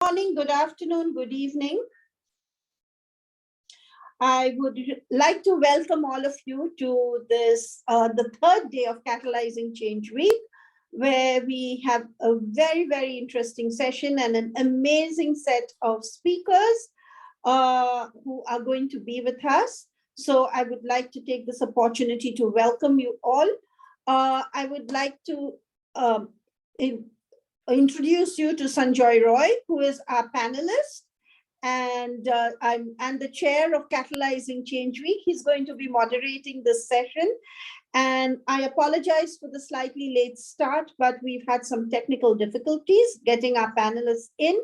Morning, good afternoon, good evening. I would like to welcome all of you to this, the third day of Catalyzing Change Week, where we have a very, very interesting session and an amazing set of speakers who are going to be with us. So I would like to take this opportunity to welcome you all. I would like to introduce you to Sanjoy Roy, who is our panelist. And I'm the chair of Catalyzing Change Week. He's going to be moderating this session. And I apologize for the slightly late start, but we've had some technical difficulties getting our panelists in.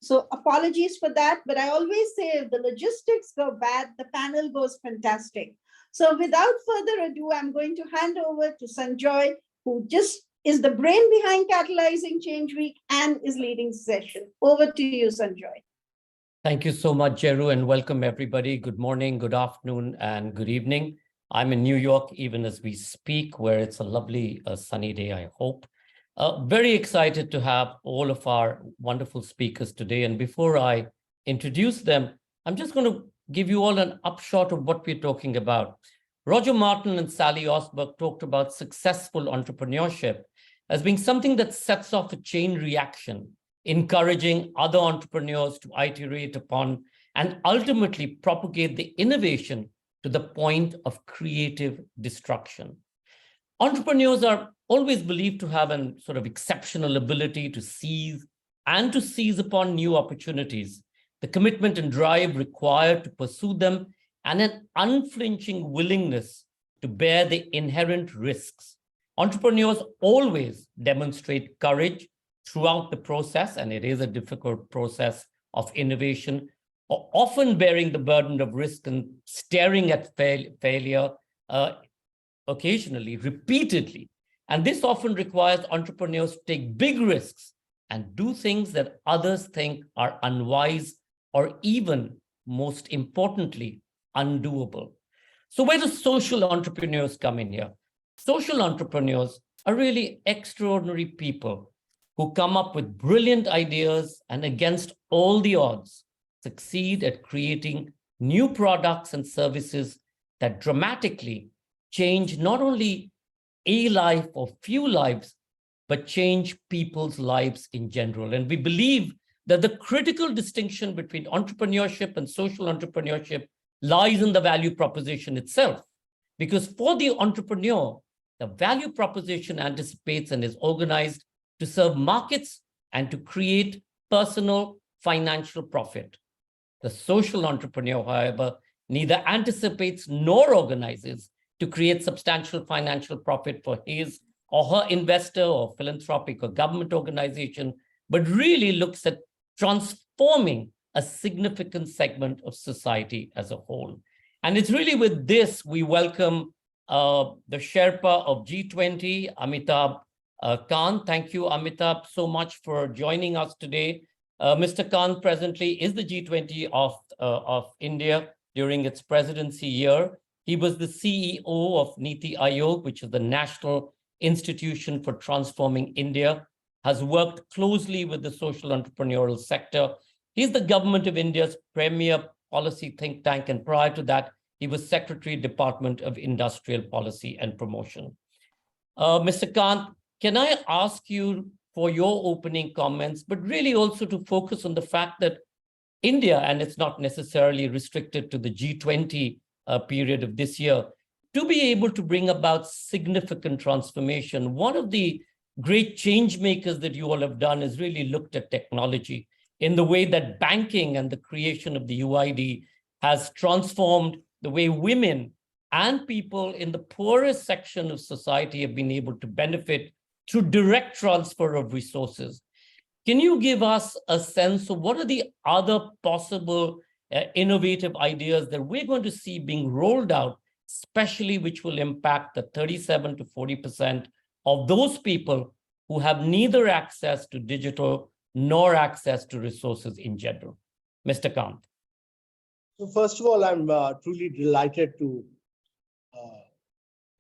So apologies for that. But I always say if the logistics go bad, the panel goes fantastic. So without further ado, I'm going to hand over to Sanjoy, who just is the brain behind Catalyzing Change Week and is leading the session. Over to you, Sanjoy. Thank you so much, Jeru, and welcome everybody. Good morning, good afternoon, and good evening. I'm in New York even as we speak, where it's a lovely sunny day, I hope. Very excited to have all of our wonderful speakers today. And before I introduce them, I'm just going to give you all an upshot of what we're talking about. Roger Martin and Sally Osberg talked about successful entrepreneurship as being something that sets off a chain reaction, encouraging other entrepreneurs to iterate upon and ultimately propagate the innovation to the point of creative destruction. Entrepreneurs are always believed to have an sort of exceptional ability to seize upon new opportunities, the commitment and drive required to pursue them, and an unflinching willingness to bear the inherent risks. Entrepreneurs always demonstrate courage throughout the process, and it is a difficult process of innovation, often bearing the burden of risk and staring at failure occasionally, repeatedly. And this often requires entrepreneurs to take big risks and do things that others think are unwise or even, most importantly, undoable. So where do social entrepreneurs come in here? Social entrepreneurs are really extraordinary people who come up with brilliant ideas and against all the odds, succeed at creating new products and services that dramatically change not only a life or few lives, but change people's lives in general. And we believe that the critical distinction between entrepreneurship and social entrepreneurship lies in the value proposition itself. Because for the entrepreneur, the value proposition anticipates and is organized to serve markets and to create personal financial profit. The social entrepreneur, however, neither anticipates nor organizes to create substantial financial profit for his or her investor or philanthropic or government organization, but really looks at transforming a significant segment of society as a whole. And it's really with this we welcome the Sherpa of G20, Amitabh Khan. Thank you, Amitabh, so much for joining us today. Mr. Khan presently is the G20 of India during its presidency year. He was the CEO of Niti Aayog, which is the National Institution for Transforming India, has worked closely with the social entrepreneurial sector. He's the government of India's premier policy think tank, and prior to that, he was Secretary, Department of Industrial Policy and Promotion. Mr. Khan, can I ask you for your opening comments, but really also to focus on the fact that India, and it's not necessarily restricted to the G20 period of this year, to be able to bring about significant transformation. One of the great change makers that you all have done is really looked at technology in the way that banking and the creation of the UID has transformed the way women and people in the poorest section of society have been able to benefit through direct transfer of resources. Can you give us a sense of what are the other possible innovative ideas that we're going to see being rolled out, especially which will impact the 37 to 40% of those people who have neither access to digital nor access to resources in general? Mr. Kant. So first of all, I'm truly delighted to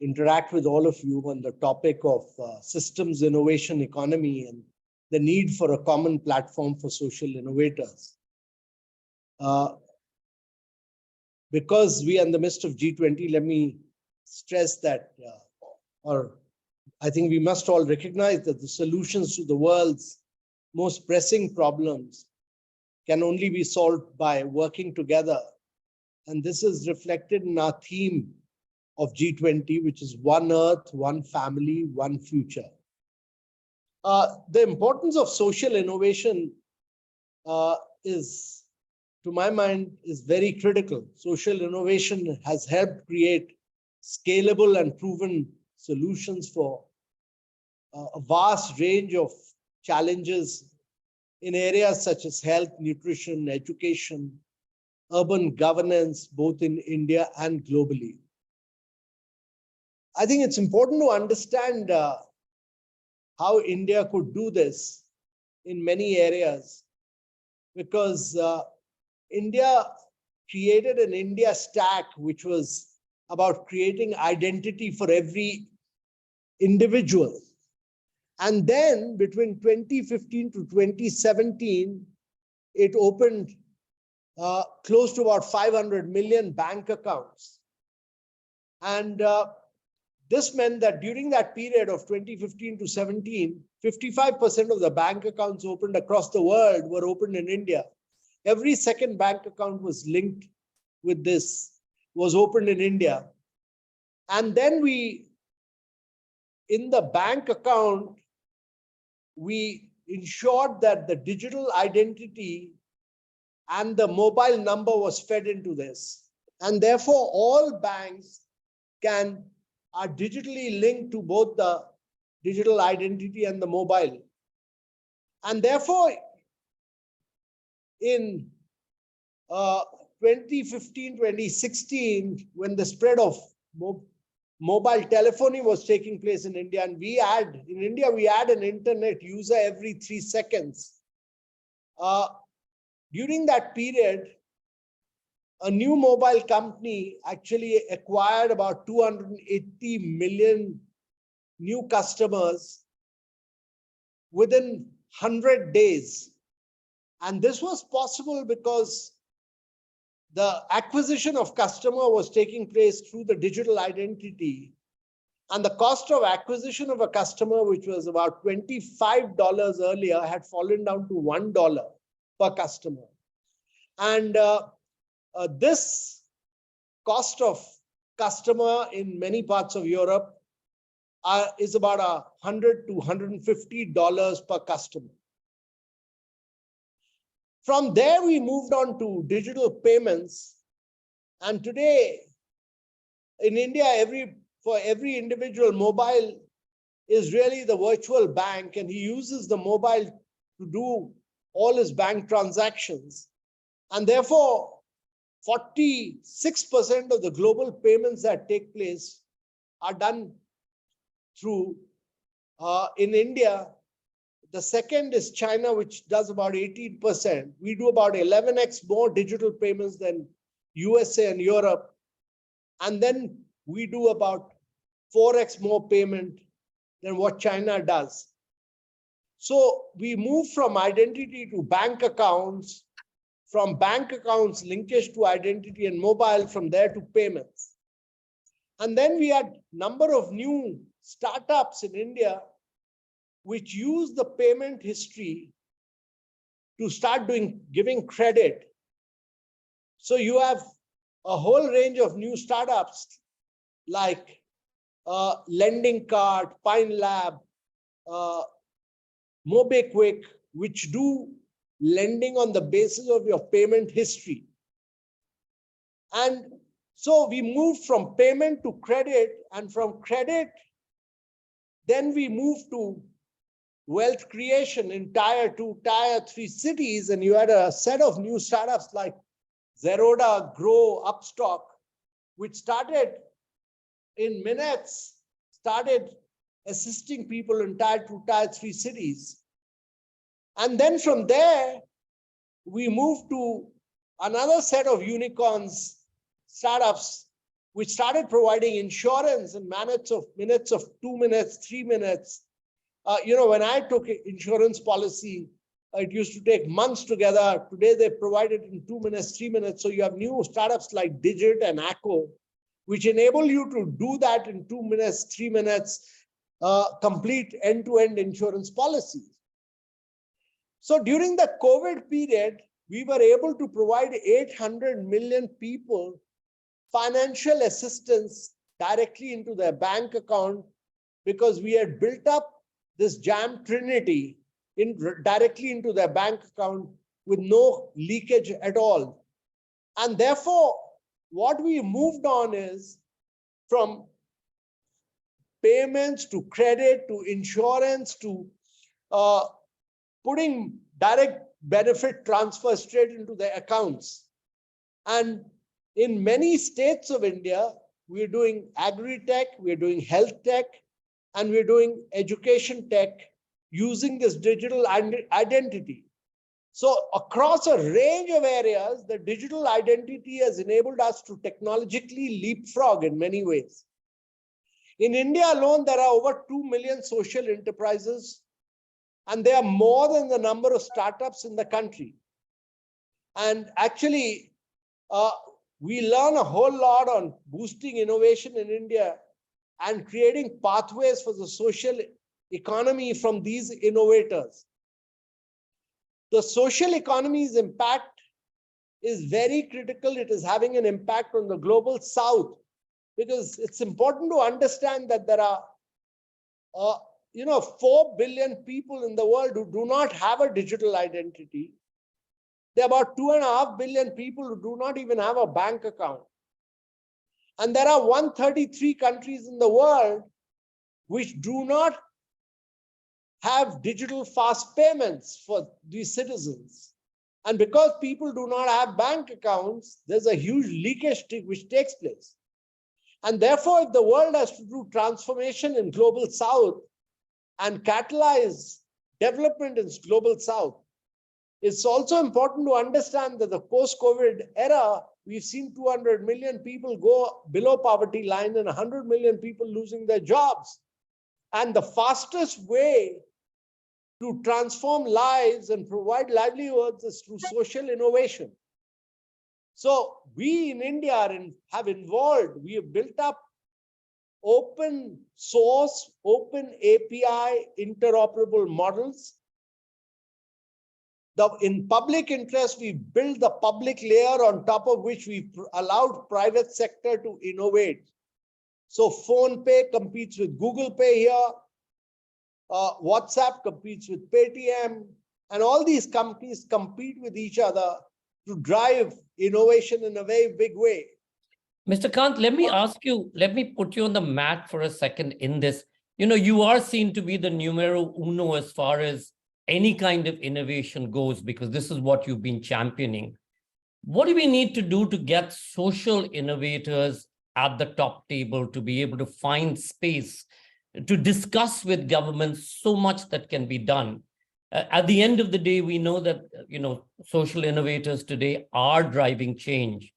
interact with all of you on the topic of systems innovation economy. And the need for a common platform for social innovators. Because we are in the midst of G20, let me stress that, or I think we must all recognize that the solutions to the world's most pressing problems can only be solved by working together. And this is reflected in our theme of G20, which is One Earth, One Family, One Future. The importance of social innovation is, to my mind, is very critical. Social innovation has helped create scalable and proven solutions for a vast range of challenges in areas such as health, nutrition, education, urban governance, both in India and globally. I think it's important to understand how India could do this in many areas, because India created an India stack, which was about creating identity for every individual. And then between 2015 to 2017, it opened close to about 500 million bank accounts. And this meant that during that period of 2015 to 17, 55% of the bank accounts opened across the world were opened in India. Every second bank account was linked with this, was opened in India. And then in the bank account, we ensured that the digital identity and the mobile number was fed into this. And therefore, all banks are digitally linked to both the digital identity and the mobile. And therefore, in 2015, 2016, when the spread of mobile telephony was taking place in India, and we add an internet user every 3 seconds. During that period, a new mobile company actually acquired about 280 million new customers within 100 days. And this was possible because the acquisition of customer was taking place through the digital identity. And the cost of acquisition of a customer, which was about $25 earlier, had fallen down to $1 per customer. And this cost of customer in many parts of Europe is about $100 to $150 per customer. From there, we moved on to digital payments. And today, in India, for every individual, mobile is really the virtual bank, and he uses the mobile to do all his bank transactions. And therefore, 46% of the global payments that take place are done through, in India. The second is China, which does about 18%. We do about 11x more digital payments than USA and Europe. And then we do about 4x more payment than what China does. So we move from identity to bank accounts, from bank accounts linkage to identity and mobile, from there to payments. And then we had a number of new startups in India which use the payment history to start giving credit. So you have a whole range of new startups like Lending Card, Pine Lab, MobiQuick, which do lending on the basis of your payment history. And so we moved from payment to credit, and from credit, then we moved to wealth creation in tier 2, tier 3 cities. And you had a set of new startups like Zerodha, Grow, Upstock, which started in minutes, started assisting people in tier 2, tier 3 cities. And then from there, we moved to another set of unicorns, startups, which started providing insurance in minutes of 2 minutes, 3 minutes. When I took insurance policy, it used to take months together. Today, they provide it in 2 minutes, 3 minutes. So you have new startups like Digit and Acco, which enable you to do that in 2 minutes, 3 minutes, complete end-to-end insurance policies. So during the COVID period, we were able to provide 800 million people financial assistance directly into their bank account, because we had built up this jam trinity directly into their bank account with no leakage at all. And therefore, what we moved on is from payments to credit to insurance to putting direct benefit transfer straight into their accounts. And in many states of India, we're doing agri-tech, we're doing health tech, and we're doing education tech using this digital identity. So across a range of areas, the digital identity has enabled us to technologically leapfrog in many ways. In India alone, there are over 2 million social enterprises, and they are more than the number of startups in the country. And actually, we learn a whole lot on boosting innovation in India and creating pathways for the social economy from these innovators. The social economy's impact is very critical. It is having an impact on the global south, because it's important to understand that there are 4 billion people in the world who do not have a digital identity. There are about 2.5 billion people who do not even have a bank account. And there are 133 countries in the world which do not have digital fast payments for these citizens. And because people do not have bank accounts, there's a huge leakage which takes place. And therefore, if the world has to do transformation in global south and catalyze development in global south, it's also important to understand that the post-COVID era, we've seen 200 million people go below poverty line and 100 million people losing their jobs. And the fastest way to transform lives and provide livelihoods is through social innovation. So we in India have involved, we have built up open source, open API, interoperable models. In public interest, we build the public layer on top of which we allowed private sector to innovate. So PhonePe competes with Google Pay here. WhatsApp competes with Paytm, and all these companies compete with each other to drive innovation in a very big way. Mr. Kant, let me put you on the mat for a second in this. You are seen to be the numero uno as far as any kind of innovation goes, because this is what you've been championing. What do we need to do to get social innovators at the top table to be able to find space to discuss with governments? So much that can be done. At the end of the day, we know that social innovators today are driving change.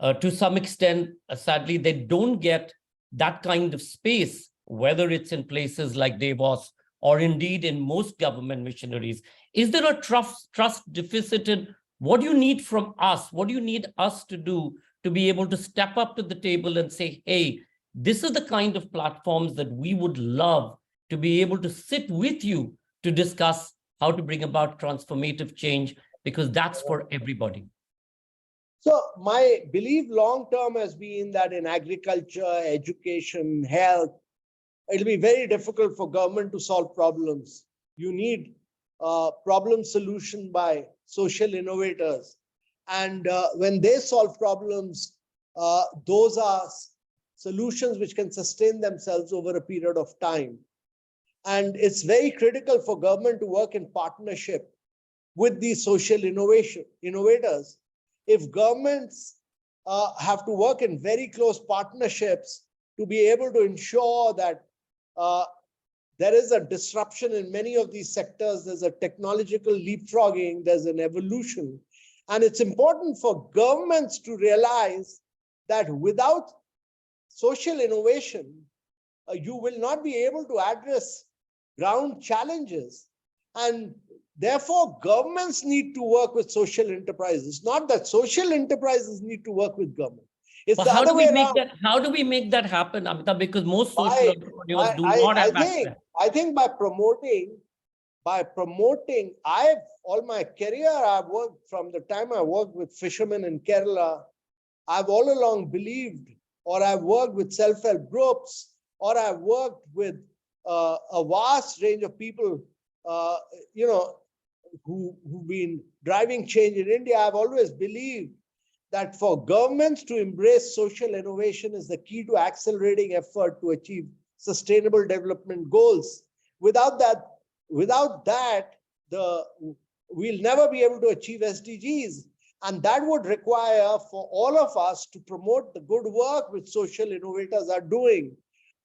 To some extent, sadly, they don't get that kind of space, whether it's in places like Davos or indeed in most government missionaries. Is there a trust deficit in what do you need from us? What do you need us to do to be able to step up to the table and say, hey, this is the kind of platforms that we would love to be able to sit with you to discuss how to bring about transformative change, because that's for everybody. So my belief long-term has been that in agriculture, education, health, it'll be very difficult for government to solve problems. You need problem solution by social innovators. And when they solve problems, those are solutions which can sustain themselves over a period of time. And it's very critical for government to work in partnership with these social innovators. If governments have to work in very close partnerships to be able to ensure that there is a disruption in many of these sectors, there's a technological leapfrogging, there's an evolution. And it's important for governments to realize that without social innovation, you will not be able to address ground challenges. And therefore, governments need to work with social enterprises, not that social enterprises need to work with government. It's But the how other do way we make around. that? How do we make that happen, Amitabh? Because most social entrepreneurs do not have access. I think by promoting, all my career, I've worked from the time I worked with fishermen in Kerala. I've all along believed, or I've worked with self-help groups, or I've worked with a vast range of people, who've been driving change in India. I've always believed that for governments to embrace social innovation is the key to accelerating effort to achieve sustainable development goals. Without that, we'll never be able to achieve SDGs. And that would require for all of us to promote the good work which social innovators are doing.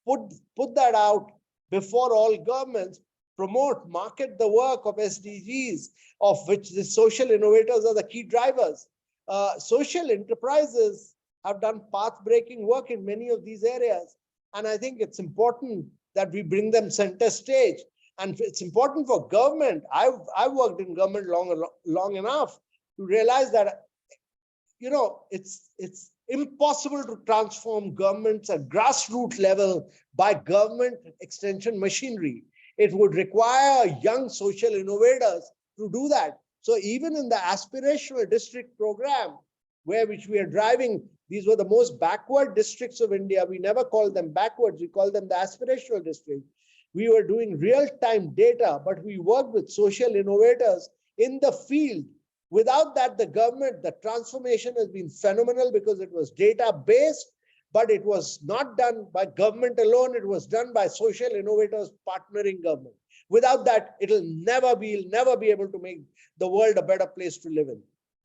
Put that out before all governments, promote, market the work of SDGs, of which the social innovators are the key drivers. Social enterprises have done path-breaking work in many of these areas. And I think it's important that we bring them center stage. And it's important for government. I've worked in government long enough to realize that, it's impossible to transform governments at grassroots level by government extension machinery. It would require young social innovators to do that. So even in the aspirational district program, which we are driving, these were the most backward districts of India. We never called them backwards. We called them the aspirational district. We were doing real-time data, but we worked with social innovators in the field. Without that, the transformation has been phenomenal because it was data-based, but it was not done by government alone. It was done by social innovators partnering government. Without that, it'll never be able to make the world a better place to live in.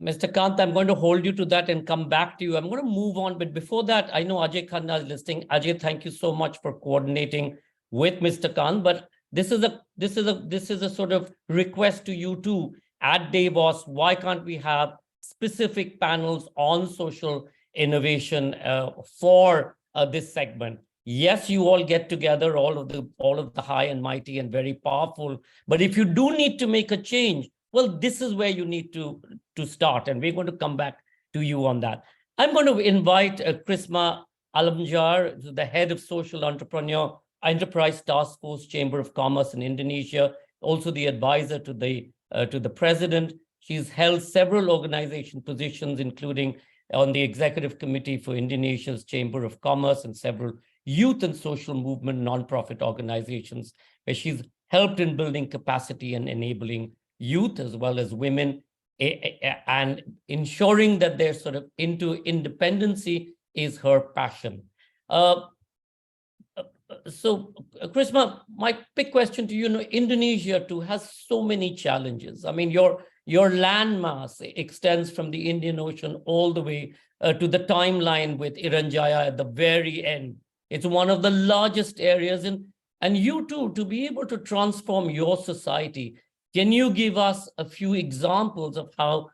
Mr. Kant, I'm going to hold you to that and come back to you. I'm going to move on, but before that, I know Ajay Khanna is listening. Ajay, thank you so much for coordinating with Mr. Kant. But this is a sort of request to you too. At Davos, why can't we have specific panels on social innovation for this segment? Yes, you all get together, all of the high and mighty and very powerful. But if you do need to make a change, well, this is where you need to start. And we're going to come back to you on that. I'm going to invite Krisma Alamjar, the head of Social Entrepreneur Enterprise Task Force Chamber of Commerce in Indonesia, also the advisor to the president. She's held several organization positions, including on the executive committee for Indonesia's Chamber of Commerce and several youth and social movement nonprofit organizations, where she's helped in building capacity and enabling youth as well as women and ensuring that they're sort of into independency is her passion. So, Krisma, my big question to you, Indonesia too has so many challenges. I mean, your landmass extends from the Indian Ocean all the way to the timeline with Iranjaya at the very end. It's one of the largest areas, and you too, to be able to transform your society. Can you give us a few examples of how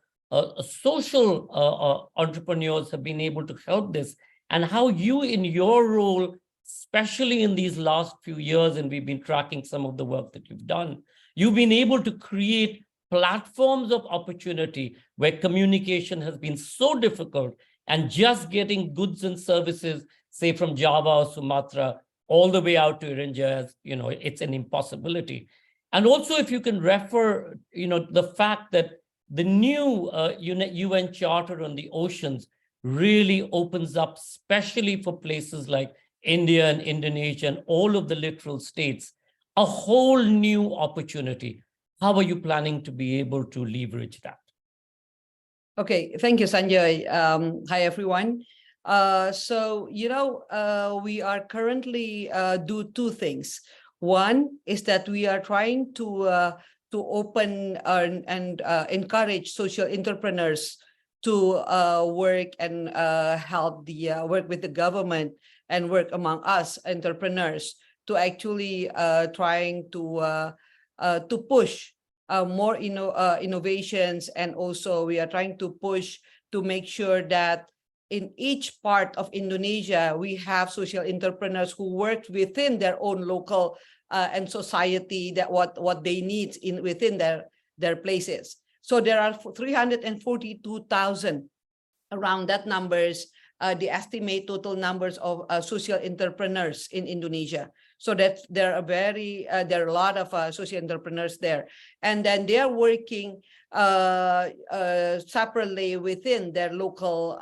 social entrepreneurs have been able to help this, and how you, in your role, especially in these last few years, and we've been tracking some of the work that you've done, you've been able to create platforms of opportunity where communication has been so difficult, and just getting goods and services, say from Java or Sumatra, all the way out to Irinja, it's an impossibility. And also, if you can refer, the fact that the new UN Charter on the Oceans really opens up, especially for places like India and Indonesia and all of the littoral states, a whole new opportunity. How are you planning to be able to leverage that? Okay, thank you, Sanjay. Hi, everyone. We are currently do two things. One is that we are trying to open and encourage social entrepreneurs to work and help work with the government and work among us entrepreneurs to actually trying to push more innovations, and also we are trying to push to make sure that in each part of Indonesia, we have social entrepreneurs who work within their own local and society, that what they need within their places. So there are 342,000 around that numbers, the estimate total numbers of social entrepreneurs in Indonesia. So that there are a lot of social entrepreneurs there, and then they are working separately within their local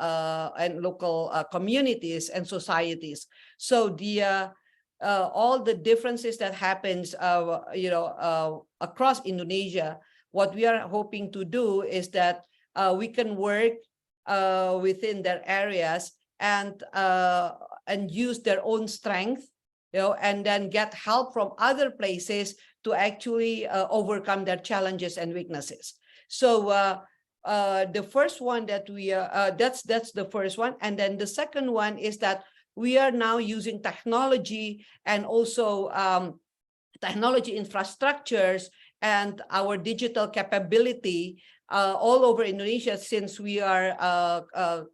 communities and societies. So the all the differences that happens, across Indonesia, what we are hoping to do is that we can work within their areas and use their own strength, and then get help from other places to actually overcome their challenges and weaknesses. So the first one that we that's the first one, and then the second one is that we are now using technology and also technology infrastructures and our digital capability all over Indonesia, since we are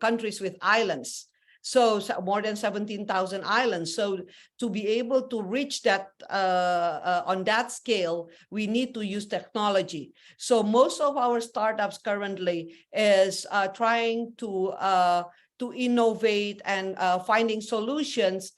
countries with islands. So more than 17,000 islands. So to be able to reach that on that scale, we need to use technology. So most of our startups currently is trying to innovate and finding solutions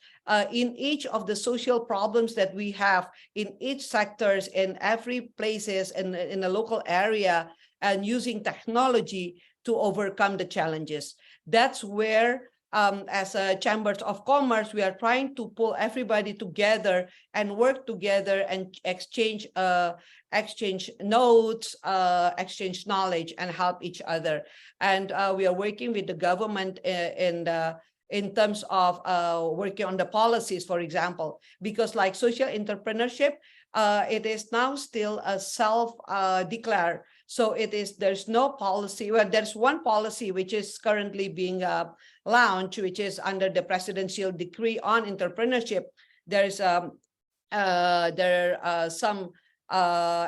in each of the social problems that we have in each sectors, in every places in a local area, and using technology to overcome the challenges. That's where, as a chambers of commerce, we are trying to pull everybody together and work together and exchange notes, exchange knowledge, and help each other. And we are working with the government in terms of working on the policies, for example, because like social entrepreneurship, it is now still a self-declare. So there's no policy. Well, there's one policy which is currently being launched, which is under the presidential decree on entrepreneurship. There's some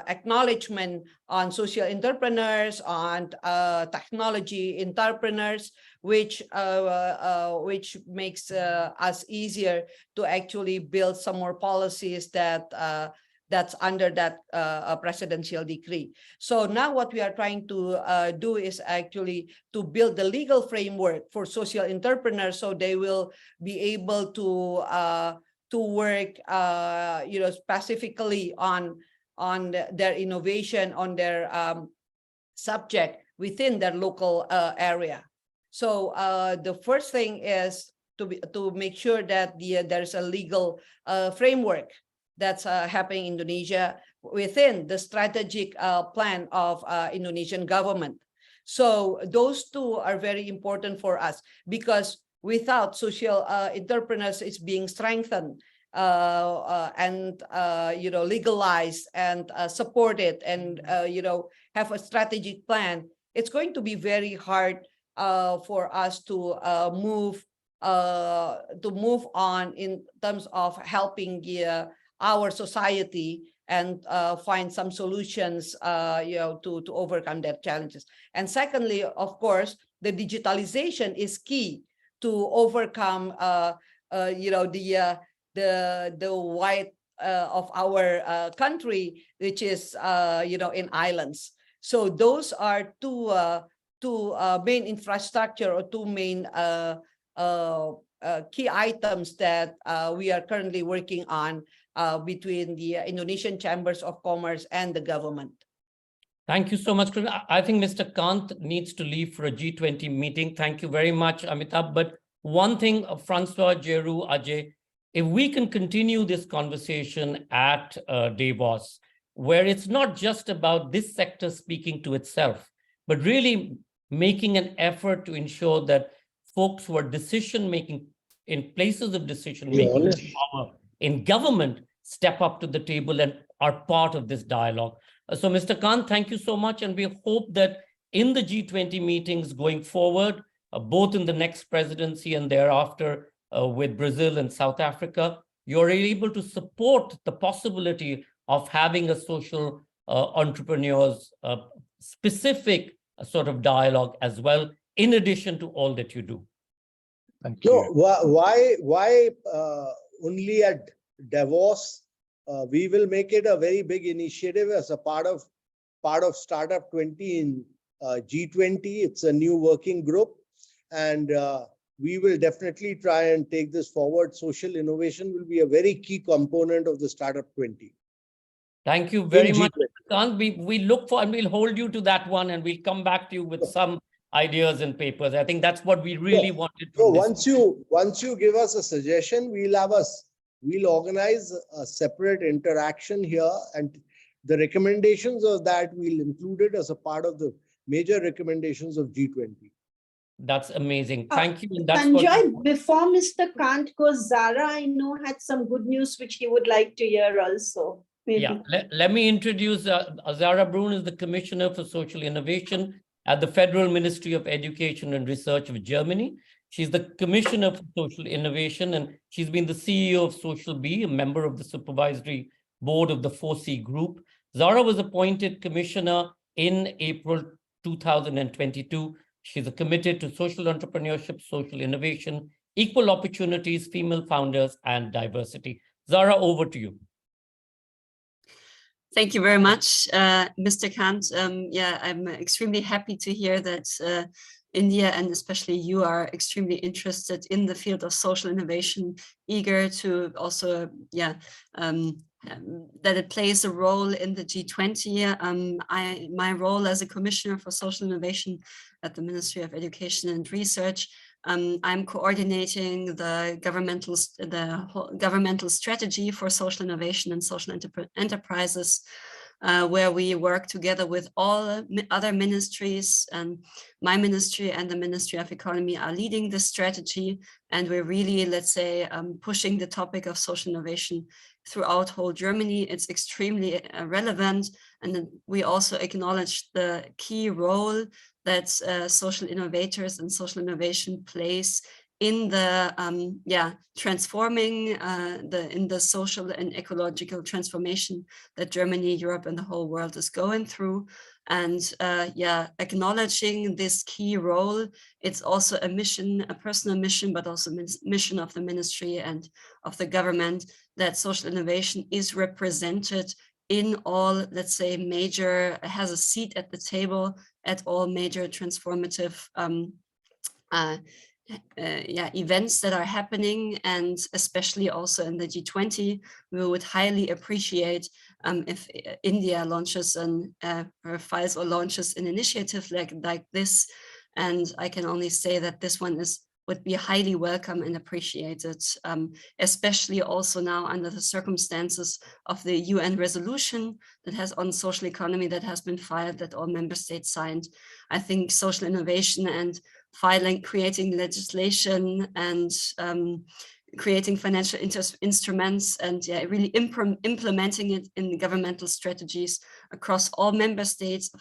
acknowledgement on social entrepreneurs, on technology entrepreneurs, which makes us easier to actually build some more policies that's under that presidential decree. So now what we are trying to do is actually to build the legal framework for social entrepreneurs, so they will be able to work, specifically on their innovation, on their subject within their local area. So the first thing is to make sure that there's a legal framework that's happening in Indonesia within the strategic plan of Indonesian government. So those two are very important for us, because without social entrepreneurs is being strengthened and legalized and supported, and have a strategic plan, it's going to be very hard for us to move on in terms of helping our society and find some solutions to overcome their challenges. And secondly, of course, the digitalization is key to overcome the white of our country, which is in islands. So those are two main infrastructure, or two main key items that we are currently working on between the Indonesian Chambers of Commerce and the government. Thank you so much, Krishna. I think Mr. Kant needs to leave for a G20 meeting. Thank you very much, Amitabh. But one thing, Francois, Jeru, Ajay, if we can continue this conversation at Davos, where it's not just about this sector speaking to itself, but really making an effort to ensure that folks who are decision-making in places of decision-making in government step up to the table and are part of this dialogue. So Mr. Kant, thank you so much. And we hope that in the G20 meetings going forward, both in the next presidency and thereafter with Brazil and South Africa, you're able to support the possibility of having a social entrepreneurs specific sort of dialogue as well, in addition to all that you do. Thank you. No, why only at Davos? We will make it a very big initiative as a part of Startup 20 in G20. It's a new working group, and we will definitely try and take this forward. Social innovation will be a very key component of the Startup 20. Thank you very In much, G20. Kant. We look for, and we'll hold you to that one, and we'll come back to you with some ideas and papers. I think that's what we really wanted from this. Once you give us a suggestion, we'll organize a separate interaction here, and the recommendations of that we'll include it as a part of the major recommendations of G20. That's amazing. Thank you. And that's Sanjoy, before Mr. Kant goes, Zara, I know, had some good news which he would like to hear also. Maybe. Yeah, let me introduce Zara Brun is the Commissioner for Social Innovation at the Federal Ministry of Education and Research of Germany. She's the Commissioner for Social Innovation, and she's been the CEO of Social B, a member of the Supervisory Board of the 4C Group. Zara was appointed Commissioner in April 2022. She's committed to social entrepreneurship, social innovation, equal opportunities, female founders, and diversity. Zara, over to you. Thank you very much, Mr. Kant. Yeah, I'm extremely happy to hear that India and especially you are extremely interested in the field of social innovation, eager to also, that it plays a role in the G20. My role as a Commissioner for Social Innovation at the Ministry of Education and Research, I'm coordinating the governmental strategy for social innovation and social enterprises, where we work together with all other ministries, and my ministry and the Ministry of Economy are leading this strategy, and we're really, let's say, pushing the topic of social innovation throughout whole Germany. It's extremely relevant, and then we also acknowledge the key role that social innovators and social innovation plays in the transforming in the social and ecological transformation that Germany, Europe, and the whole world is going through. And acknowledging this key role, it's also a mission, a personal mission, but also mission of the ministry and of the government, that social innovation is represented in all, let's say, has a seat at the table at all major transformative events that are happening, and especially also in the G20. We would highly appreciate if India launches or files or launches an initiative like this. And I can only say that this one would be highly welcome and appreciated, especially also now under the circumstances of the UN resolution that has on social economy that has been filed, that all member states signed. I think social innovation and creating legislation and creating financial instruments and really implementing it in governmental strategies across all member states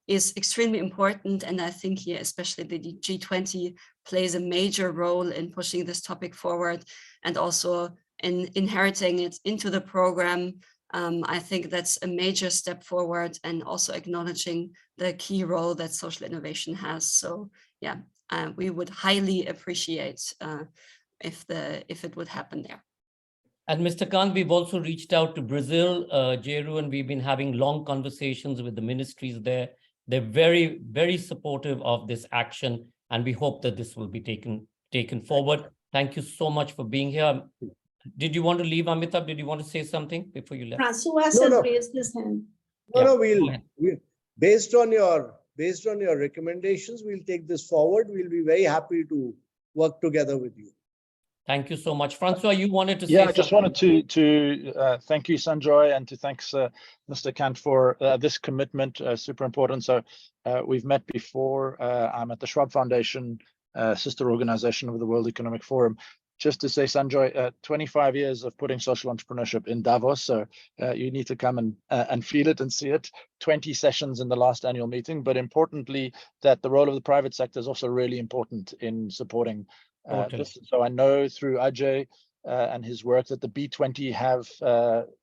is extremely important. And I think here, especially the G20 plays a major role in pushing this topic forward, and also in inheriting it into the program. I think that's a major step forward, and also acknowledging the key role that social innovation has. So we would highly appreciate if it would happen there. And Mr. Khan, we've also reached out to Brazil, Jeru, and we've been having long conversations with the ministries there. They're very, very supportive of this action, and we hope that this will be taken forward. Thank you so much for being here. Did you want to leave, Amitabh? Did you want to say something before you left? Francois has raised his hand. We'll based on your recommendations, we'll take this forward. We'll be very happy to work together with you. Thank you so much. Francois, you wanted to say something? I just wanted to thank you, Sanjoy, and to thanks Mr. Kant for this commitment, super important. So we've met before. I'm at the Schwab Foundation, sister organization of the World Economic Forum. Just to say, Sanjoy, 25 years of putting social entrepreneurship in Davos, so you need to come and feel it and see it. 20 sessions in the last annual meeting, but importantly, that the role of the private sector is also really important in supporting this. So I know through Ajay and his work that the B20 have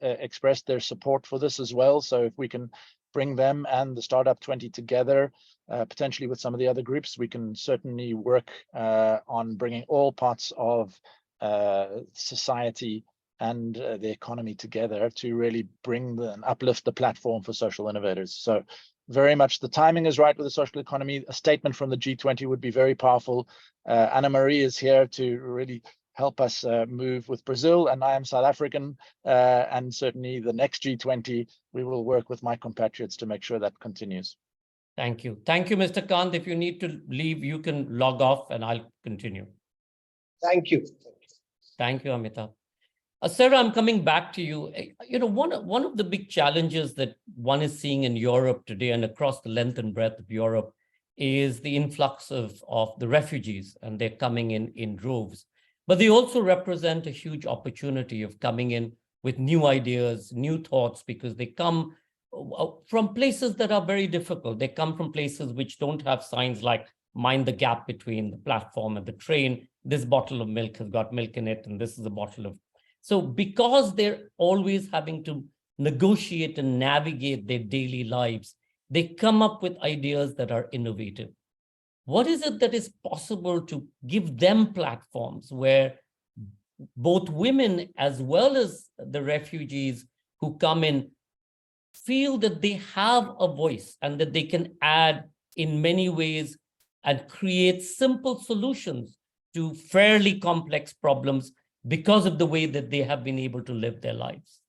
expressed their support for this as well. So if we can bring them and the Startup 20 together, potentially with some of the other groups. We can certainly work on bringing all parts of society and the economy together to really bring and uplift the platform for social innovators. So very much the timing is right with the social economy. A statement from the G20 would be very powerful. Anna Marie is here to really help us move with Brazil, and I am South African, and certainly the next G20, we will work with my compatriots to make sure that continues. Thank you. Thank you, Mr. Kant. If you need to leave, you can log off and I'll continue. Thank you. Thank you, Amitabh. Sarah, I'm coming back to you. You know, one of the big challenges that one is seeing in Europe today and across the length and breadth of Europe is the influx of the refugees, and they're coming in droves. But they also represent a huge opportunity of coming in with new ideas, new thoughts, because they come from places that are very difficult. They come from places which don't have signs like mind the gap between the platform and the train. This bottle of milk has got milk in it, and this is a bottle of. So because they're always having to negotiate and navigate their daily lives, they come up with ideas that are innovative. What is it that is possible to give them platforms where both women as well as the refugees who come in feel that they have a voice and that they can add in many ways and create simple solutions to fairly complex problems because of the way that they have been able to live their lives?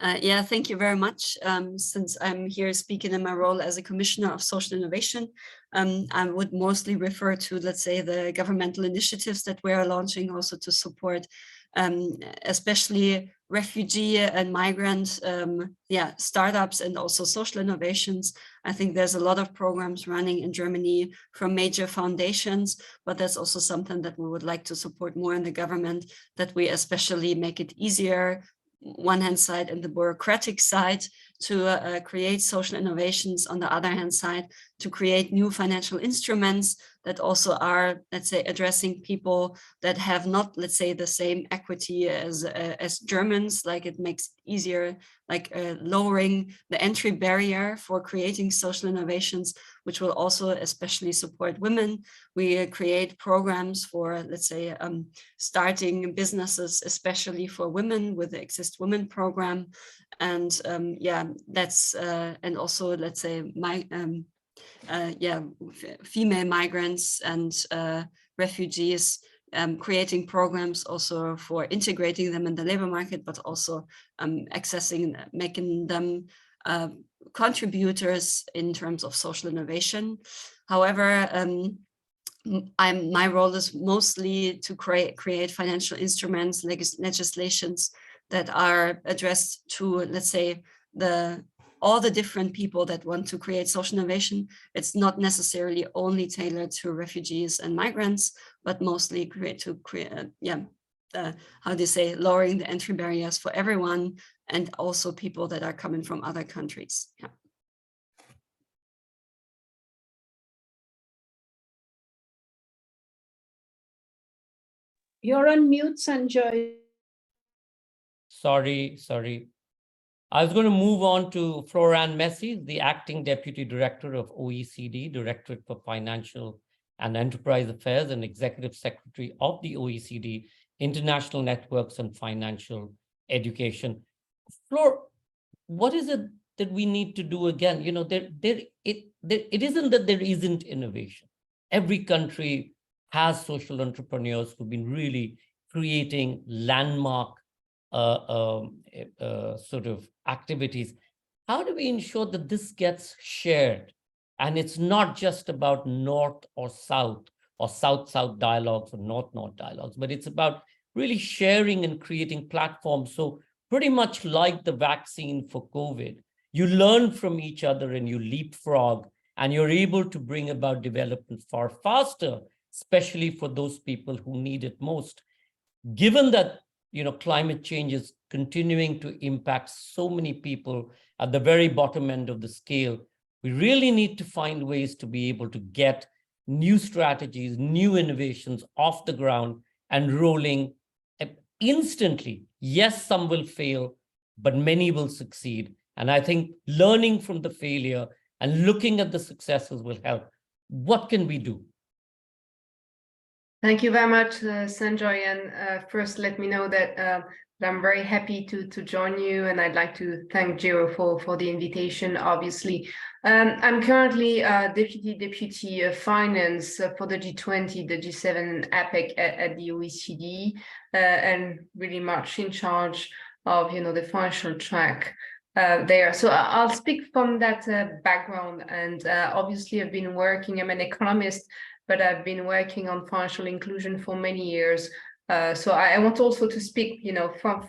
Yeah, thank you very much. Since I'm here speaking in my role as a Commissioner of Social Innovation, I would mostly refer to, let's say, the governmental initiatives that we are launching also to support especially refugee and migrant startups and also social innovations. I think there's a lot of programs running in Germany from major foundations, but that's also something that we would like to support more in the government, that we especially make it easier one hand side and the bureaucratic side to create social innovations, on the other hand side to create new financial instruments that also are, let's say, addressing people that have not, let's say, the same equity as Germans. Like, it makes it easier, like lowering the entry barrier for creating social innovations, which will also especially support women. We create programs for, let's say, starting businesses, especially for women, with the Exist Women program. And that's and also, let's say, female migrants and refugees, creating programs also for integrating them in the labor market, but also making them contributors in terms of social innovation. However, my role is mostly to create financial instruments, legislations that are addressed to, let's say, all the different people that want to create social innovation. It's not necessarily only tailored to refugees and migrants, but mostly lowering the entry barriers for everyone, and also people that are coming from other countries. Yeah. You're on mute, Sanjoy. Sorry. I was going to move on to Florian Messi, the Acting Deputy Director of OECD, Directorate for Financial and Enterprise Affairs, and Executive Secretary of the OECD International Networks and Financial Education. Flor, what is it that we need to do again? You know, it isn't that there isn't innovation. Every country has social entrepreneurs who've been really creating landmark sort of activities. How do we ensure that this gets shared and it's not just about North or South-South dialogues or North-North dialogues, but it's about really sharing and creating platforms? So pretty much like the vaccine for COVID, you learn from each other and you leapfrog, and you're able to bring about development far faster, especially for those people who need it most. Given that, you know, climate change is continuing to impact so many people at the very bottom end of the scale, we really need to find ways to be able to get new strategies, new innovations off the ground and rolling instantly. Yes, some will fail, but many will succeed. And I think learning from the failure and looking at the successes will help. What can we do? Thank you very much, Sanjoy. And first, let me know that I'm very happy to join you, and I'd like to thank Gero for the invitation. Obviously, I'm currently deputy finance for the G20, the G7, and APEC at the OECD, and really much in charge of the financial track there. So I'll speak from that background, and obviously I've been working. I'm an economist, but I've been working on financial inclusion for many years. So I want also to speak,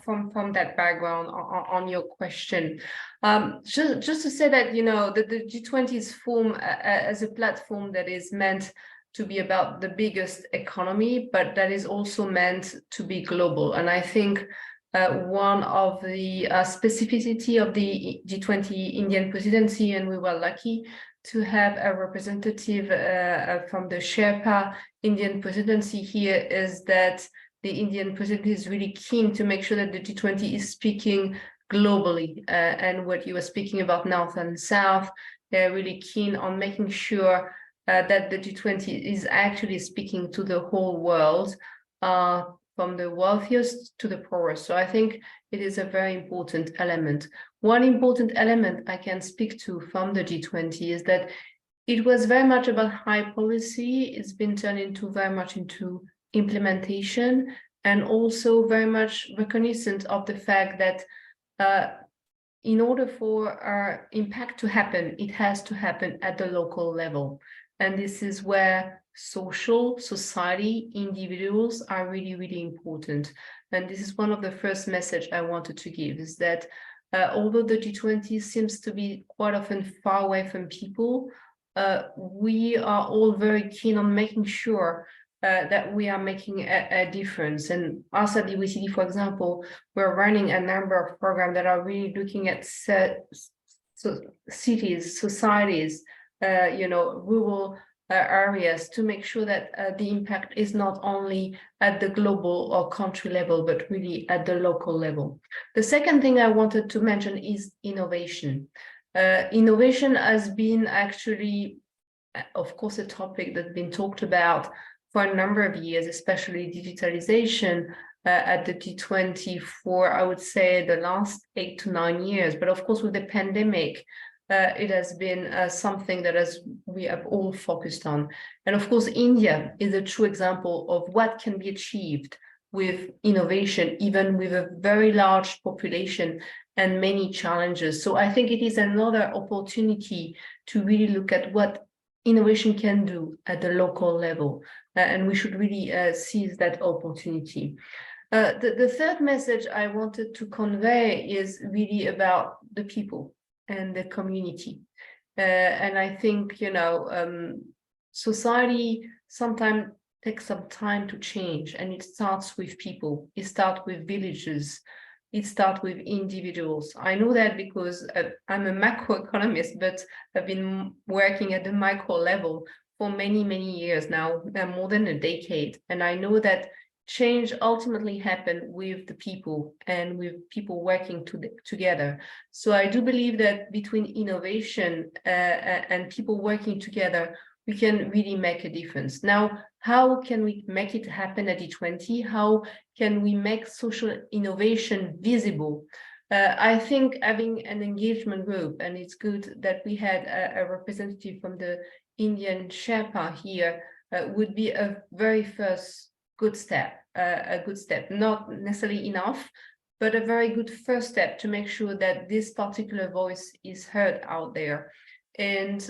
from that background on your question. Just to say that, the G20 is formed as a platform that is meant to be about the biggest economy, but that is also meant to be global. And I think one of the specificity of the G20 Indian presidency, and we were lucky to have a representative from the Sherpa Indian presidency here, is that the Indian presidency is really keen to make sure that the G20 is speaking globally. And what you were speaking about, North and South, they're really keen on making sure that the G20 is actually speaking to the whole world, from the wealthiest to the poorest. So I think it is a very important element. One important element I can speak to from the G20 is that it was very much about high policy. It's been turned into very much into implementation, and also very much recognizant of the fact that in order for our impact to happen, it has to happen at the local level. And this is where society, individuals are really, really important. And this is one of the first message I wanted to give, is that although the G20 seems to be quite often far away from people, we are all very keen on making sure that we are making a difference. And us at the OECD, for example, we're running a number of programs that are really looking at cities, societies, rural areas, to make sure that the impact is not only at the global or country level, but really at the local level. The second thing I wanted to mention is innovation. Innovation has been actually, of course, a topic that's been talked about for a number of years, especially digitalization at the G20 for, I would say, the last 8 to 9 years. But of course, with the pandemic, it has been something that we have all focused on. And of course, India is a true example of what can be achieved with innovation, even with a very large population and many challenges. So I think it is another opportunity to really look at what innovation can do at the local level. And we should really seize that opportunity. The third message I wanted to convey is really about the people and the community. And I think, society sometimes takes some time to change, and it starts with people. It starts with villages. It starts with individuals. I know that because I'm a macroeconomist, but I've been working at the micro level for many, many years now, more than a decade. And I know that change ultimately happens with the people and with people working together. So I do believe that between innovation and people working together, we can really make a difference. Now, how can we make it happen at G20? How can we make social innovation visible? I think having an engagement group, and it's good that we had a representative from the Indian Sherpa here, would be a very first good step, not necessarily enough, but a very good first step to make sure that this particular voice is heard out there. And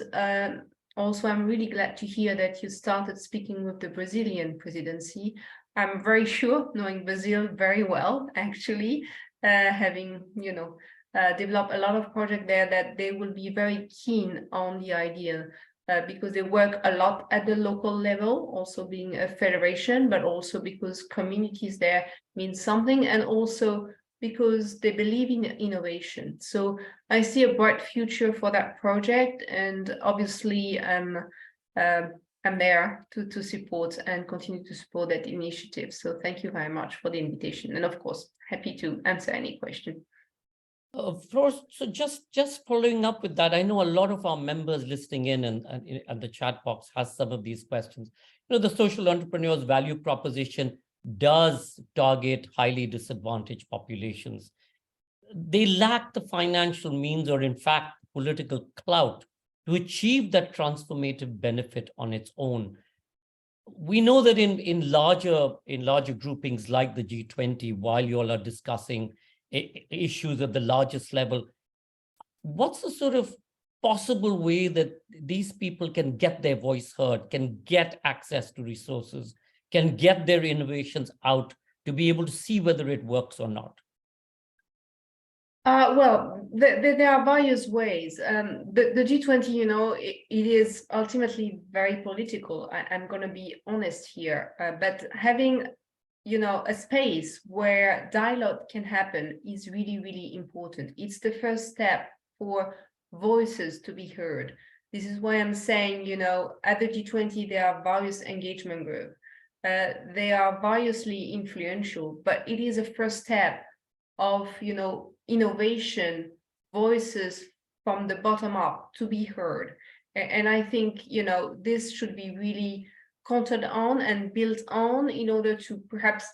also, I'm really glad to hear that you started speaking with the Brazilian presidency. I'm very sure, knowing Brazil very well, actually, having, developed a lot of projects there, that they will be very keen on the idea. Because they work a lot at the local level, also being a federation, but also because communities there mean something, and also because they believe in innovation. So I see a bright future for that project, and obviously I'm there to support and continue to support that initiative. So thank you very much for the invitation, and of course, happy to answer any question. Flor, so just following up with that, I know a lot of our members listening in and the chat box has some of these questions. You know, the social entrepreneurs value proposition does target highly disadvantaged populations. They lack the financial means or in fact political clout to achieve that transformative benefit on its own. We know that in larger groupings like the G20, while you all are discussing issues at the largest level, what's the sort of possible way that these people can get their voice heard, can get access to resources, can get their innovations out to be able to see whether it works or not? Well, there are various ways. The G20, you know, it is ultimately very political. I'm going to be honest here, but having, you know, a space where dialogue can happen is really, really important. It's the first step for voices to be heard. This is why I'm saying, you know, at the G20, there are various engagement groups. They are variously influential, but it is a first step of, you know, innovation, voices from the bottom up to be heard. And I think, you know, this should be really counted on and built on in order to perhaps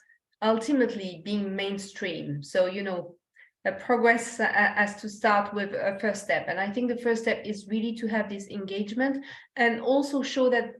ultimately being mainstream. So, you know, progress has to start with a first step. And I think the first step is really to have this engagement and also show that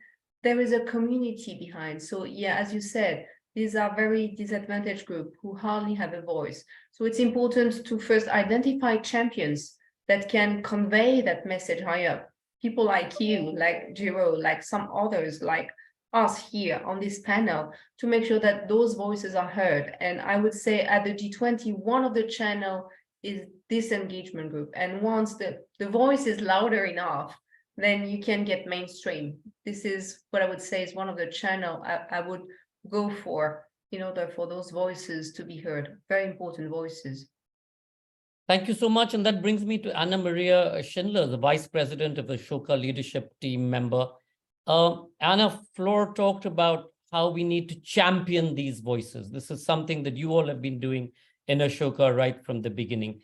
there is a community behind. So yeah, as you said, these are very disadvantaged groups who hardly have a voice. So it's important to first identify champions that can convey that message high up. People like you, like Giro, like some others, like us here on this panel, to make sure that those voices are heard. And I would say at the G20, one of the channel is this engagement group. And once the voice is louder enough, then you can get mainstream. This is what I would say is one of the channel I would go for in order for those voices to be heard. Very important voices. Thank you so much. And that brings me to Anna Maria Schindler, the Vice President of the Ashoka Leadership Team member. Anna, Flor talked about how we need to champion these voices. This is something that you all have been doing in Ashoka right from the beginning.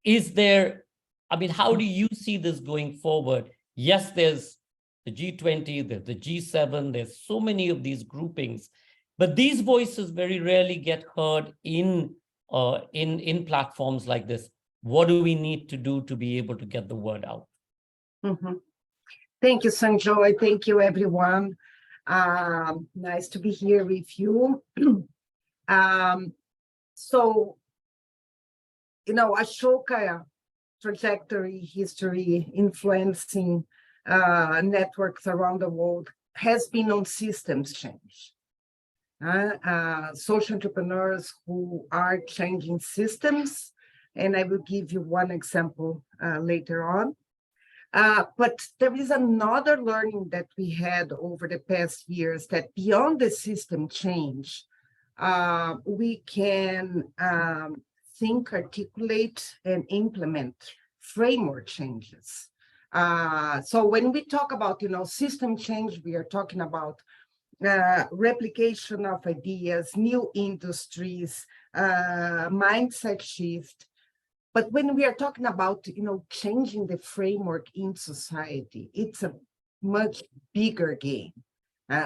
Is there, I mean, how do you see this going forward? Yes, there's the G20, there's the G7, there's so many of these groupings, but these voices very rarely get heard in platforms like this. What do we need to do to be able to get the word out? Mm-hmm. Thank you, Sanjoy. Thank you, everyone. Nice to be here with you. So, you know, Ashoka trajectory, history, influencing networks around the world has been on systems change. Social entrepreneurs who are changing systems, and I will give you one example later on. But there is another learning that we had over the past years, that beyond the system change, we can think, articulate, and implement framework changes. So when we talk about, you know, system change, we are talking about replication of ideas, new industries, mindset shift. But when we are talking about, you know, changing the framework in society, it's a much bigger game.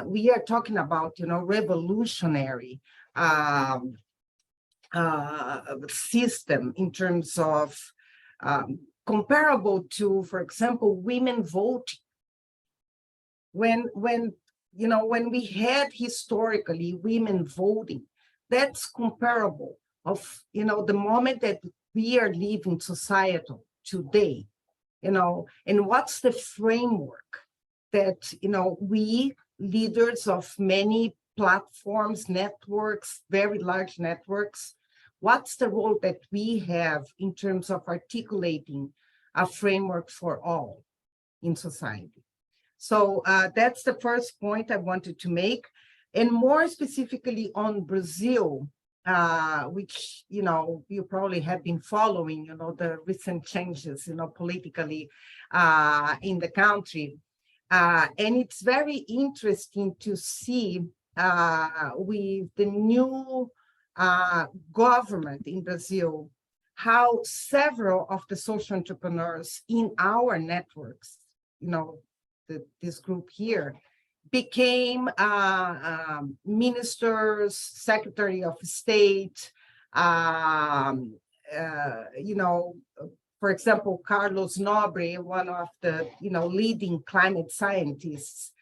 We are talking about, you know, revolutionary system in terms of comparable to, for example, women voting. When you know, when we had historically women voting, that's comparable of, you know, the moment that we are living societal today, you know, and what's the framework that, you know, we leaders of many platforms, networks, very large networks, what's the role that we have in terms of articulating a framework for all in society? So that's the first point I wanted to make. And more specifically on Brazil, which, you know, you probably have been following, you know, the recent changes, you know, politically in the country. And it's very interesting to see with the new government in Brazil, how several of the social entrepreneurs in our networks, this group here, became ministers, Secretary of State, for example, Carlos Nobre, one of the leading climate scientists,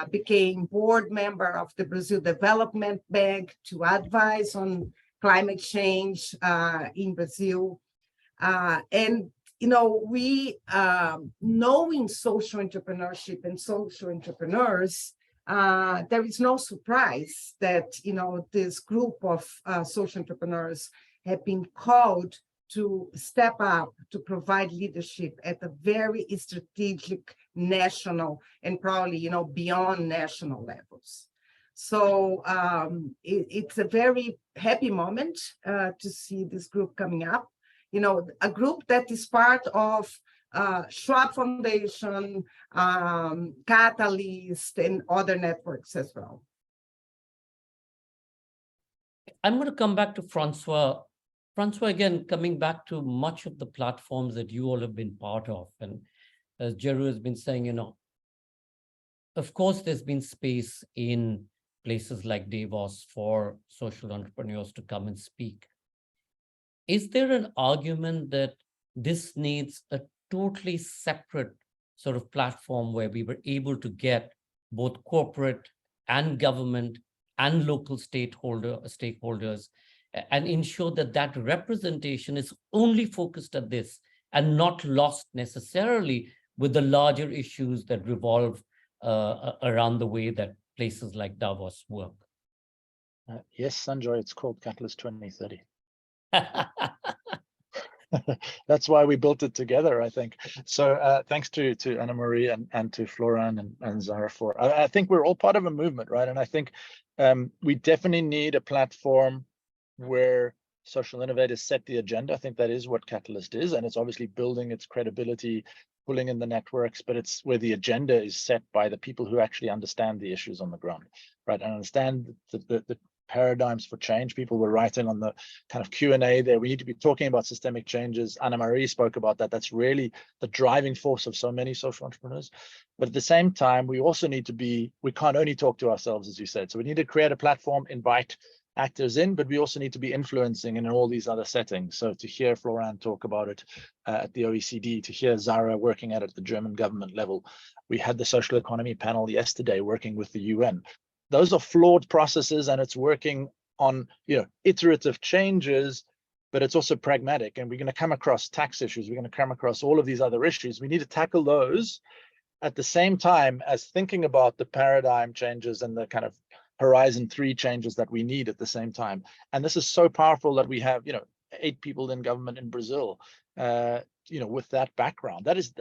became board member of the Brazil Development Bank to advise on climate change in Brazil. And we, knowing social entrepreneurship and social entrepreneurs, there is no surprise that, this group of social entrepreneurs have been called to step up, to provide leadership at a very strategic national and probably, beyond national levels. So it's a very happy moment to see this group coming up. A group that is part of Schwab Foundation, Catalyst, and other networks as well. I'm going to come back to Francois. Francois, again, coming back to much of the platforms that you all have been part of. And as Jeru has been saying, of course, there's been space in places like Davos for social entrepreneurs to come and speak. Is there an argument that this needs a totally separate sort of platform where we were able to get both corporate and government and local stakeholders and ensure that that representation is only focused at this and not lost necessarily with the larger issues that revolve around the way that places like Davos work? Yes, Sanjoy, it's called Catalyst 2030. That's why we built it together, I think. So thanks to Anna Marie and to Florian and Zara for, I think we're all part of a movement, right? And I think we definitely need a platform where social innovators set the agenda. I think that is what Catalyst is, and it's obviously building its credibility, pulling in the networks, but it's where the agenda is set by the people who actually understand the issues on the ground, right? And understand the paradigms for change. People were writing on the kind of Q&A there. We need to be talking about systemic changes. Anna Marie spoke about that. That's really the driving force of so many social entrepreneurs. But at the same time, we also need to be, we can't only talk to ourselves, as you said. So we need to create a platform, invite actors in, but we also need to be influencing in all these other settings. So to hear Florian talk about it at the OECD, to hear Zara working at the German government level. We had the social economy panel yesterday working with the UN. Those are flawed processes, and it's working on iterative changes, but it's also pragmatic. And we're going to come across tax issues. We're going to come across all of these other issues. We need to tackle those at the same time as thinking about the paradigm changes and the kind of Horizon 3 changes that we need at the same time. And this is so powerful that we have 8 people in government in Brazil with that background. That is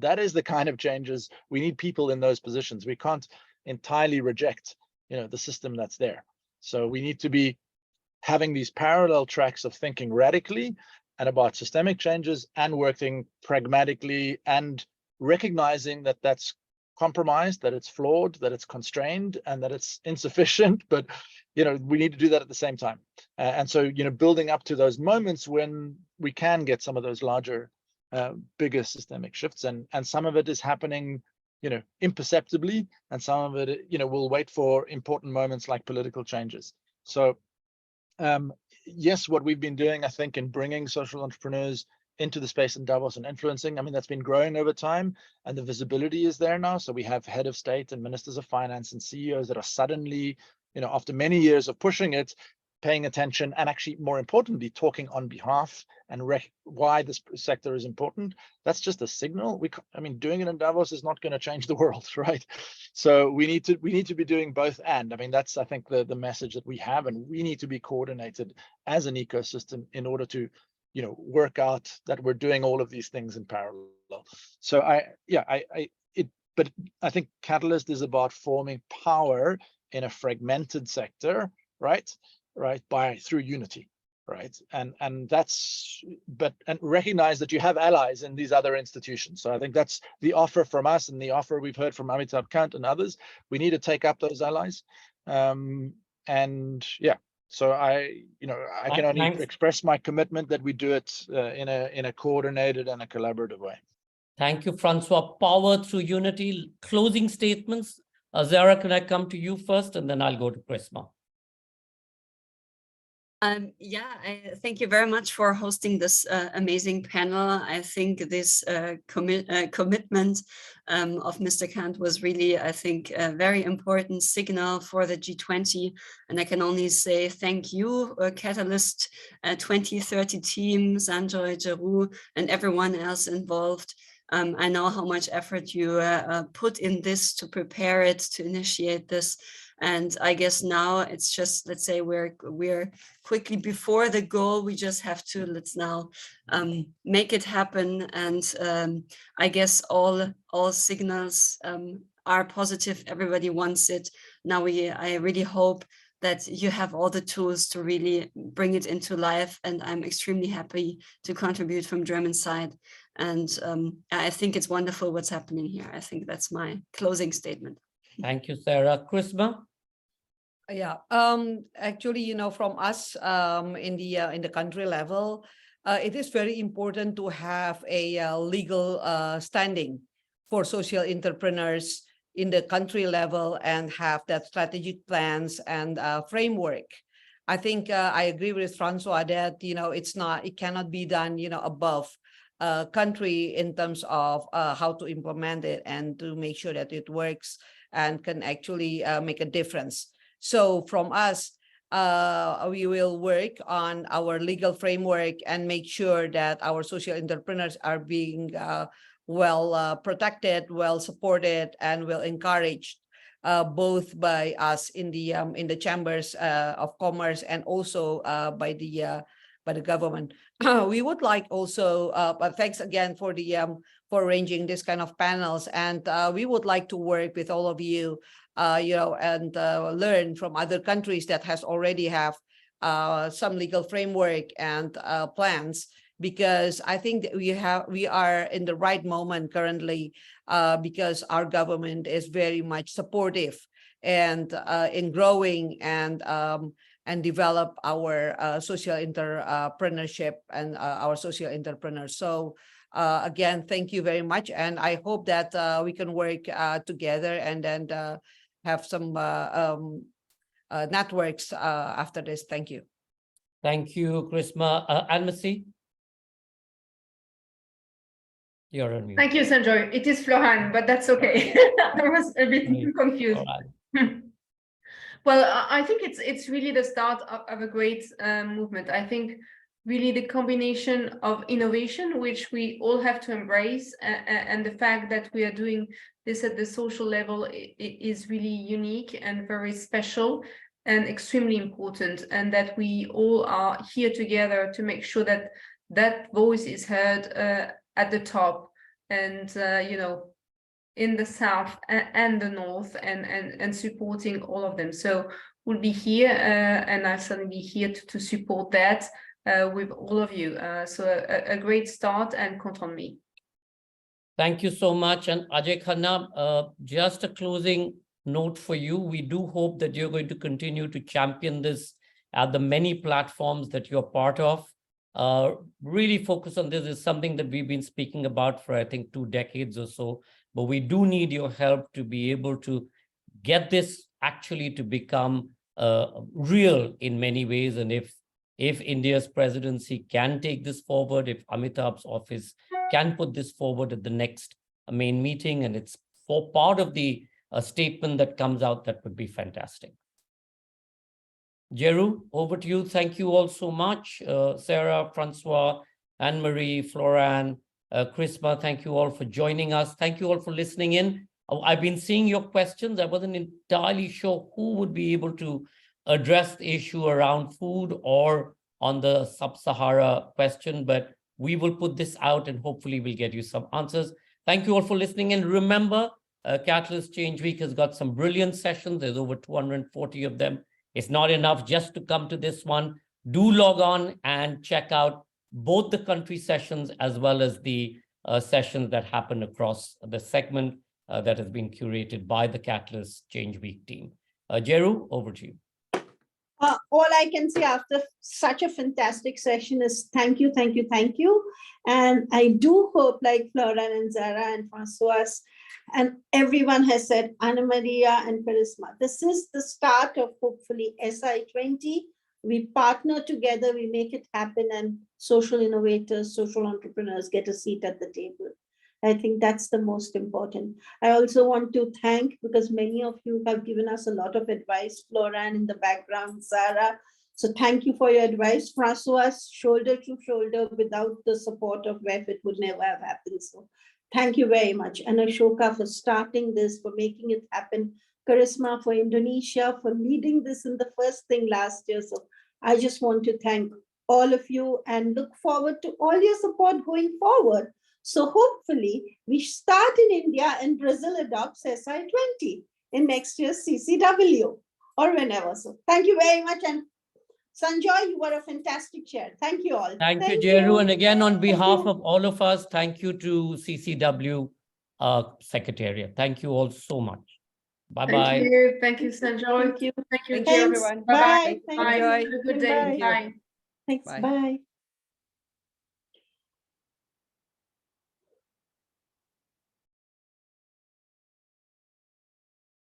the kind of changes we need. People in those positions. We can't entirely reject the system that's there. So we need to be having these parallel tracks of thinking radically and about systemic changes and working pragmatically and recognizing that that's compromised, that it's flawed, that it's constrained, and that it's insufficient, but we need to do that at the same time. And so building up to those moments when we can get some of those larger bigger systemic shifts, and some of it is happening imperceptibly, and some of it will wait for important moments like political changes. So yes, what we've been doing, I think, in bringing social entrepreneurs into the space in Davos and influencing, I mean, that's been growing over time, and the visibility is there now. So we have head of state and ministers of finance and CEOs that are suddenly, after many years of pushing it, paying attention, and actually, more importantly, talking on behalf and why this sector is important. That's just a signal. Doing it in Davos is not going to change the world, right? So we need to be doing both. And I mean, that's, I think, the message that we have, and we need to be coordinated as an ecosystem in order to work out that we're doing all of these things in parallel. So but I think Catalyst is about forming power in a fragmented sector, right, through unity, right, and that's, and recognize that you have allies in these other institutions. So I think that's the offer from us, and the offer we've heard from Amitabh Kant and others. We need to take up those allies, and yeah, So I can only Thanks. express my commitment that we do it in a coordinated and a collaborative way. Thank you, Francois. Power through unity. Closing statements. Zara, can I come to you first, and then I'll go to Prisma. Thank you very much for hosting this amazing panel. I think this commitment of Mr. Kant was really, I think, a very important signal for the G20. And I can only say thank you, Catalyst 2030 team, Sanjoy, Jeru, and everyone else involved. I know how much effort you put in this to prepare it, to initiate this. And I guess now it's just, let's say we're quickly before the goal. We just have to, let's now make it happen. And I guess all signals are positive. Everybody wants it. Now I really hope that you have all the tools to really bring it into life. And I'm extremely happy to contribute from German side. And I think it's wonderful what's happening here. I think that's my closing statement. Thank you, Sarah. Prisma? Yeah, actually, from us in the country level, it is very important to have a legal standing for social entrepreneurs in the country level and have that strategic plans and framework. I think I agree with Francois that it cannot be done above country in terms of how to implement it and to make sure that it works and can actually make a difference. So from us, we will work on our legal framework and make sure that our social entrepreneurs are being well protected, well supported, and well encouraged, both by us in the chambers of commerce and also by the government. We would like also, but thanks again for arranging this kind of panels, and we would like to work with all of you. And learn from other countries that has already have some legal framework and plans, because I think that we are in the right moment currently, because our government is very much supportive and in growing and develop our social entrepreneurship and our social entrepreneurs. So again, thank you very much, and I hope that we can work together and then have some networks after this. Thank you. Thank you, Prisma. Anne-Marie? You're on mute. Thank you, Sanjoy. It is Flohan, but that's okay. I was a bit confused. Right. Well, I think it's really the start of a great movement. I think really the combination of innovation, which we all have to embrace, and the fact that we are doing this at the social level is really unique and very special and extremely important, and that we all are here together to make sure that that voice is heard at the top, and in the south and the north, and supporting all of them. So we'll be here, and I'll certainly be here to support that with all of you. So a great start, and count on me. Thank you so much. And Ajay Khanna, just a closing note for you. We do hope that you're going to continue to champion this at the many platforms that you're part of. Really focus on this. Is something that we've been speaking about for, I think, 2 decades or so. But we do need your help to be able to get this actually to become real in many ways. And if India's presidency can take this forward, if Amitabh's office can put this forward at the next main meeting, and it's for part of the statement that comes out, that would be fantastic. Jeru, over to you. Thank you all so much. Sarah, Francois, Anne-Marie, Floran, Chrisma, thank you all for joining us. Thank you all for listening in. I've been seeing your questions. I wasn't entirely sure who would be able to address the issue around food or on the Sub-Sahara question, but we will put this out and hopefully we'll get you some answers. Thank you all for listening in. Remember, Catalyst Change Week has got some brilliant sessions. There's over 240 of them. It's not enough just to come to this one. Do log on and check out both the country sessions as well as the sessions that happen across the segment that has been curated by the Catalyst Change Week team. Jeru, over to you. All I can say after such a fantastic session is thank you, thank you, thank you. And I do hope, like Florence and Zara and Francois and everyone has said, Anna Maria and Charisma, this is the start of hopefully SI20. We partner together, we make it happen, and social innovators, social entrepreneurs get a seat at the table. I think that's the most important. I also want to thank, because many of you have given us a lot of advice, Floran in the background, Sarah. So thank you for your advice. Francois, shoulder to shoulder, without the support of WEF, it would never have happened. So thank you very much. And Ashoka for starting this, for making it happen. Charisma for Indonesia, for leading this in the first thing last year. So I just want to thank all of you and look forward to all your support going forward. So hopefully we start in India and Brazil adopts SI20 in next year's CCW or whenever. So thank you very much. And Sanjoy, you were a fantastic chair. Thank you all. Thank you, Jeru. And again, on behalf of all of us, thank you to CCW Secretariat. Thank you all so much. Bye-bye. Thank you, Sanjoy. Thank you. Thank you, Thank you, Jill. everyone. Bye. Bye. Thank you. Have a good day. Bye. Bye. Thanks. Bye. Bye.